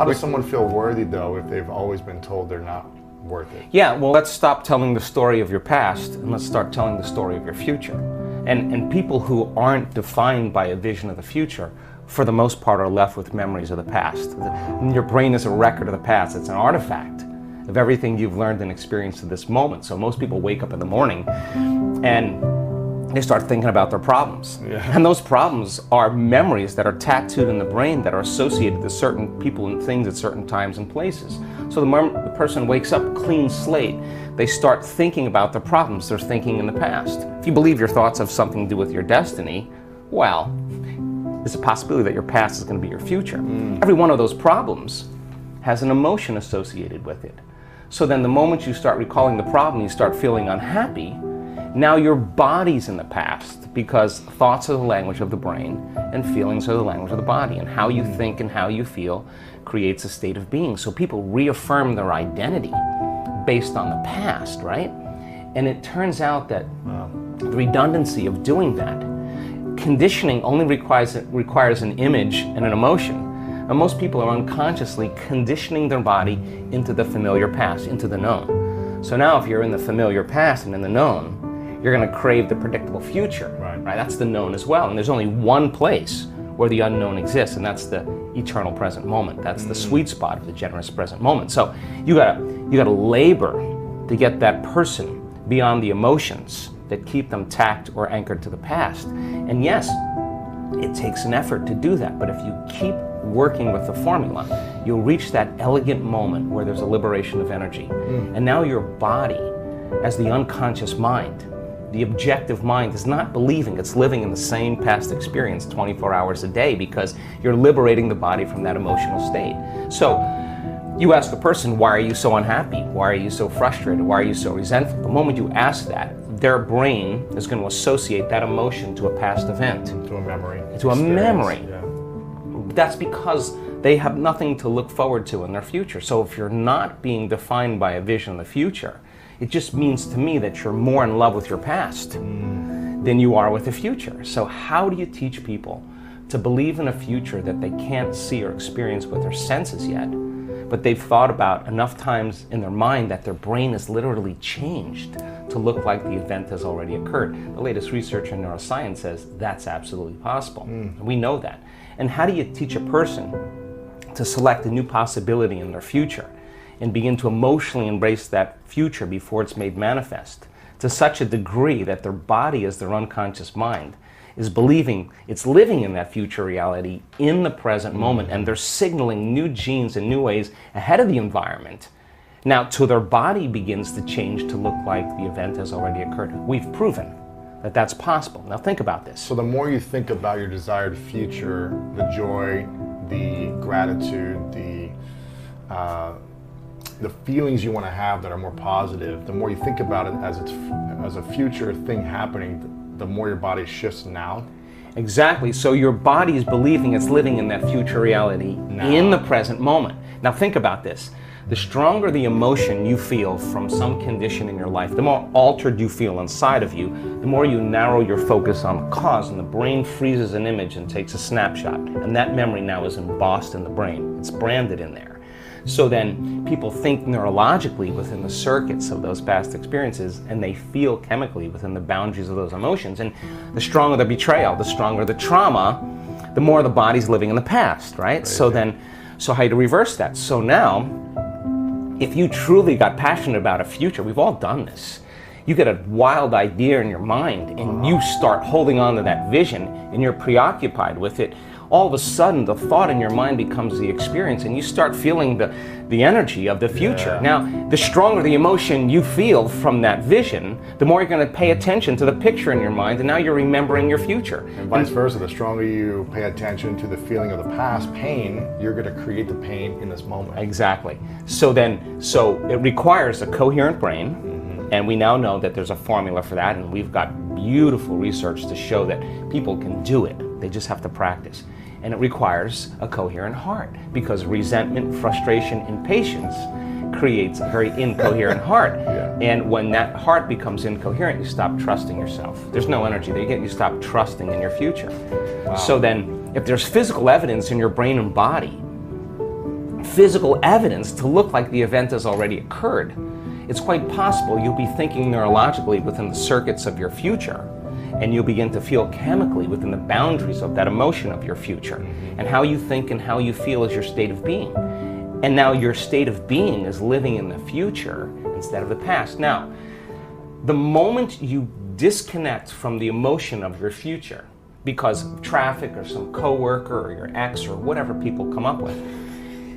How does someone feel worthy, though, if they've always been told they're not worth it? Yeah, well, let's stop telling the story of your past and let's start telling the story of your future. And people who aren't defined by a vision of the future, for the most part, are left with memories of the past. Your brain is a record of the past. It's an artifact of everything you've learned and experienced to this moment. So most people wake up in the morning and they start thinking about their problems. Yeah. And those problems are memories that are tattooed in the brain that are associated to certain people and things at certain times and places. So the moment the person wakes up clean slate, they start thinking about the problems they're thinking in the past. If you believe your thoughts have something to do with your destiny, well, there's a possibility that your past is going to be your future. Every one of those problems has an emotion associated with it. So then the moment you start recalling the problem, you start feeling unhappy. Now your body's in the past, because thoughts are the language of the brain and feelings are the language of the body, and how you think and how you feel creates a state of being. So people reaffirm their identity based on the past, right? And it turns out that the redundancy of doing that, conditioning only requires an image and an emotion. And most people are unconsciously conditioning their body into the familiar past, into the known. So now if you're in the familiar past and in the known, you're going to crave the predictable future, right? That's the known as well. And there's only one place where the unknown exists, and that's the eternal present moment. That's the sweet spot of the generous present moment. So you gotta labor to get that person beyond the emotions that keep them tacked or anchored to the past. And yes, it takes an effort to do that, but if you keep working with the formula, you'll reach that elegant moment where there's a liberation of energy. And now your body, as the unconscious mind, the objective mind, is not believing it's living in the same past experience 24 hours a day, because you're liberating the body from that emotional state. So you ask a person, why are you so unhappy? Why are you so frustrated? Why are you so resentful? The moment you ask that, their brain is going to associate that emotion to a past event. To a memory. To a memory. Yeah. That's because they have nothing to look forward to in their future. So if you're not being defined by a vision of the future, it just means to me that you're more in love with your past than you are with the future. So how do you teach people to believe in a future that they can't see or experience with their senses yet, but they've thought about enough times in their mind that their brain is literally changed to look like the event has already occurred? The latest research in neuroscience says that's absolutely possible. We know that. And how do you teach a person to select a new possibility in their future and begin to emotionally embrace that future before it's made manifest to such a degree that their body, as their unconscious mind, is believing it's living in that future reality in the present moment, and they're signaling new genes in new ways ahead of the environment. Now, till their body begins to change to look like the event has already occurred. We've proven that that's possible. Now think about this. So the more you think about your desired future, the joy, the gratitude, the feelings you want to have that are more positive, the more you think about it as a future thing happening, the more your body shifts now. Exactly. So your body is believing it's living in that future reality in the present moment. Now think about this. The stronger the emotion you feel from some condition in your life, the more altered you feel inside of you, the more you narrow your focus on the cause, and the brain freezes an image and takes a snapshot. And that memory now is embossed in the brain. It's branded in there. So then people think neurologically within the circuits of those past experiences, and they feel chemically within the boundaries of those emotions. And the stronger the betrayal, the stronger the trauma, the more the body's living in the past, right? So how do you reverse that? So now, if you truly got passionate about a future, we've all done this. You get a wild idea in your mind and you start holding on to that vision and you're preoccupied with it. All of a sudden, the thought in your mind becomes the experience, and you start feeling the energy of the future. Now, the stronger the emotion you feel from that vision, the more you're going to pay attention to the picture in your mind, and now you're remembering your future. And vice versa, the stronger you pay attention to the feeling of the past, pain, you're going to create the pain in this moment. Exactly. So it requires a coherent brain, and we now know that there's a formula for that, and we've got beautiful research to show that people can do it. They just have to practice. And it requires a coherent heart, because resentment, frustration, impatience creates a very incoherent heart. And when that heart becomes incoherent, you stop trusting yourself. There's no energy there. You stop trusting in your future. So then, if there's physical evidence in your brain and body physical evidence to look like the event has already occurred. It's quite possible you'll be thinking neurologically within the circuits of your future, and you'll begin to feel chemically within the boundaries of that emotion of your future. And how you think and how you feel is your state of being. And now your state of being is living in the future instead of the past. Now, the moment you disconnect from the emotion of your future because of traffic or some coworker or your ex or whatever people come up with,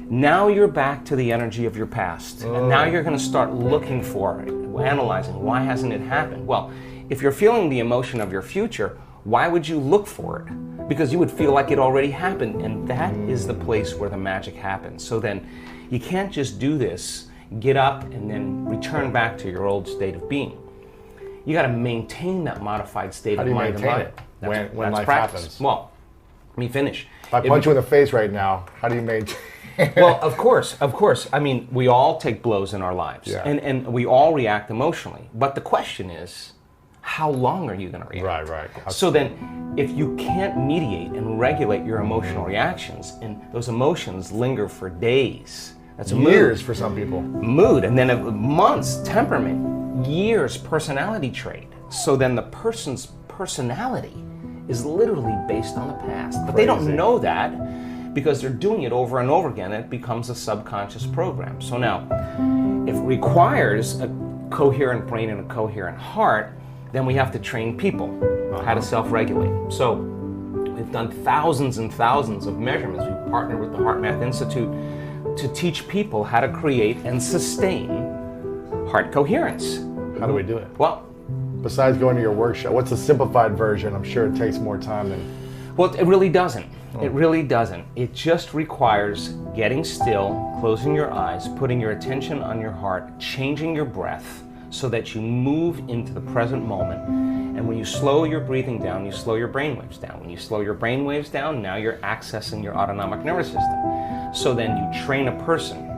now you're back to the energy of your past. And now you're going to start looking for it, analyzing, why hasn't it happened? Well, if you're feeling the emotion of your future, why would you look for it? Because you would feel like it already happened, and that is the place where the magic happens. So then you can't just do this, get up, and then return back to your old state of being. You got to maintain that modified state of mind and body. How do you maintain it when life happens? Well, let me finish. If I punch you in the face right now, how do you maintain? Well, of course. I mean, we all take blows in our lives, and we all react emotionally. But the question is, how long are you going to react? Right. So then, if you can't mediate and regulate your emotional reactions, and those emotions linger for days, that's a years for some people. Mood, and then months, temperament, years, personality trait. So then the person's personality is literally based on the past. But they don't know that because they're doing it over and over again, and it becomes a subconscious program. So now, if it requires a coherent brain and a coherent heart, then we have to train people how to self-regulate. So we've done thousands and thousands of measurements. We've partnered with the HeartMath Institute to teach people how to create and sustain heart coherence. How do we do it? Well, besides going to your workshop, what's the simplified version? I'm sure it takes more time than... Well, it really doesn't. It really doesn't. It just requires getting still, closing your eyes, putting your attention on your heart, changing your breath so that you move into the present moment. And when you slow your breathing down, you slow your brainwaves down. When you slow your brainwaves down, now you're accessing your autonomic nervous system. So then you train a person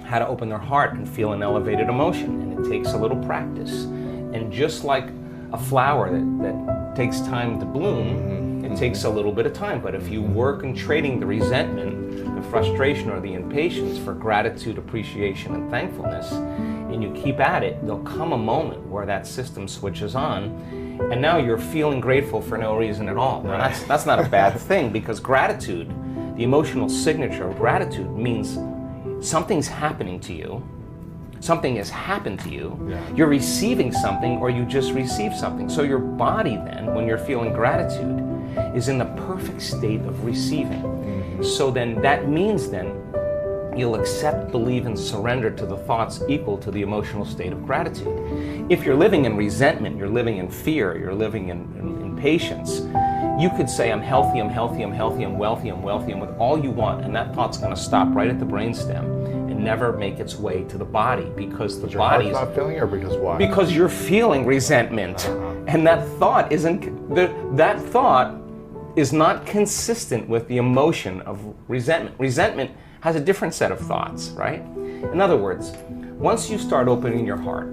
how to open their heart and feel an elevated emotion. And it takes a little practice. And just like a flower that takes time to bloom, it takes a little bit of time. But if you work in trading the resentment, the frustration, or the impatience for gratitude, appreciation, and thankfulness, and you keep at it, there'll come a moment where that system switches on, and now you're feeling grateful for no reason at all. Now, that's not a bad thing, because gratitude, the emotional signature of gratitude, means something's happening to you. Something has happened to you, you're receiving something, or you just received something. So your body then, when you're feeling gratitude, is in the perfect state of receiving. So then that means then you'll accept, believe, and surrender to the thoughts equal to the emotional state of gratitude. If you're living in resentment, you're living in fear, you're living in impatience, you could say, I'm healthy, I'm healthy, I'm healthy, I'm wealthy, I'm wealthy, and with all you want, and that thought's going to stop right at the brainstem and never make its way to the body, because the body's not feeling it, or because why? Because you're feeling resentment, and that thought that thought is not consistent with the emotion of resentment. Resentment has a different set of thoughts, right? In other words, once you start opening your heart,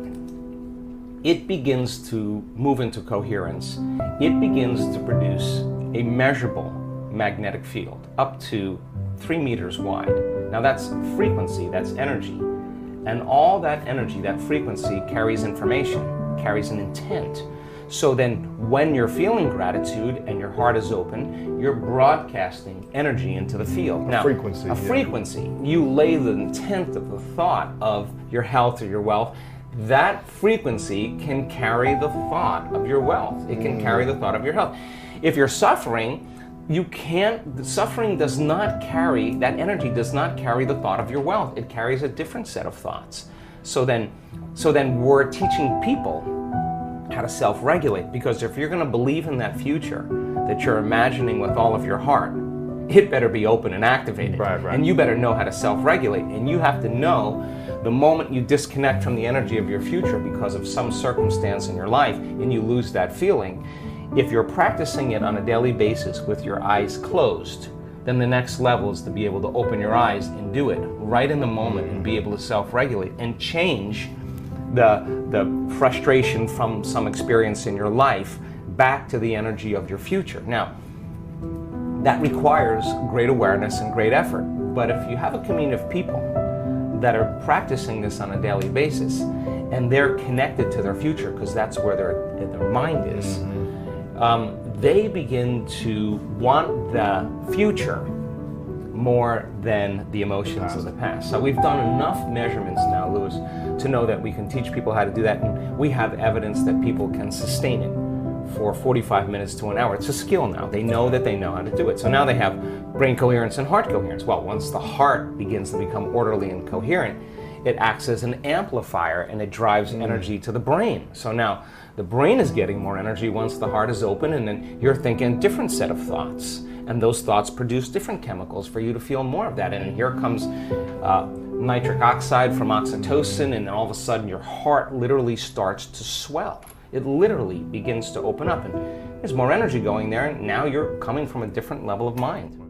it begins to move into coherence. It begins to produce a measurable magnetic field up to 3 meters wide. Now that's frequency, that's energy. And all that energy, that frequency, carries information, carries an intent. So then when you're feeling gratitude and your heart is open, you're broadcasting energy into the field. Now, frequency. Frequency. You lay the intent of the thought of your health or your wealth. That frequency can carry the thought of your wealth. It can carry the thought of your health. If you're suffering, suffering does not carry, that energy does not carry the thought of your wealth. It carries a different set of thoughts. So then we're teaching people how to self-regulate, because if you're going to believe in that future that you're imagining with all of your heart, it better be open and activated. Right. And you better know how to self-regulate. And you have to know the moment you disconnect from the energy of your future because of some circumstance in your life and you lose that feeling, if you're practicing it on a daily basis with your eyes closed, then the next level is to be able to open your eyes and do it right in the moment and be able to self-regulate and change the frustration from some experience in your life back to the energy of your future. Now, that requires great awareness and great effort. But if you have a community of people that are practicing this on a daily basis, and they're connected to their future, because that's where their mind is, they begin to want the future more than the emotions of the past. So we've done enough measurements now, Louis, to know that we can teach people how to do that, and we have evidence that people can sustain it for 45 minutes to an hour. It's a skill now. They know that they know how to do it. So now they have brain coherence and heart coherence. Well, once the heart begins to become orderly and coherent, it acts as an amplifier and it drives energy to the brain. So now the brain is getting more energy once the heart is open, and then you're thinking a different set of thoughts. And those thoughts produce different chemicals for you to feel more of that. And here comes nitric oxide from oxytocin, and all of a sudden your heart literally starts to swell. It literally begins to open up, and there's more energy going there, and now you're coming from a different level of mind.